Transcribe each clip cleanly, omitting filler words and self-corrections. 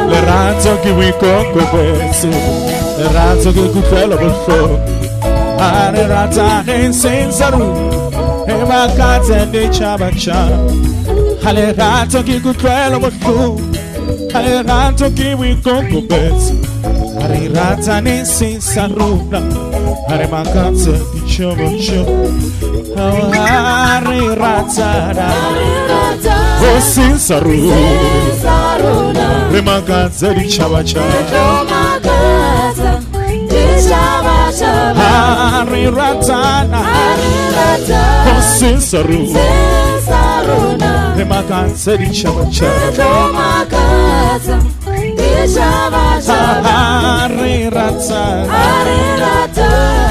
Le razzo che vi conco questo, le razzo che quello per fuoco, le razza in senza ru, e vacanze di ciabaccia, le razzo che quello per fuoco, le razzo che vi conco questo, le razza in senza ru, le vacanze di ciabaccia, le razza. Oh, senza ru, le mancanze di ciabaccia, Razzana, oh, senza ru, le mancanze di ciabaccia,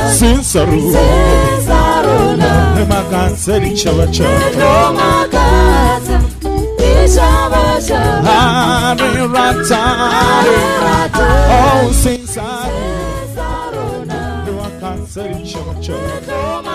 senza ru, le mancanze di ciabaccia, oh, senza Serisha Macho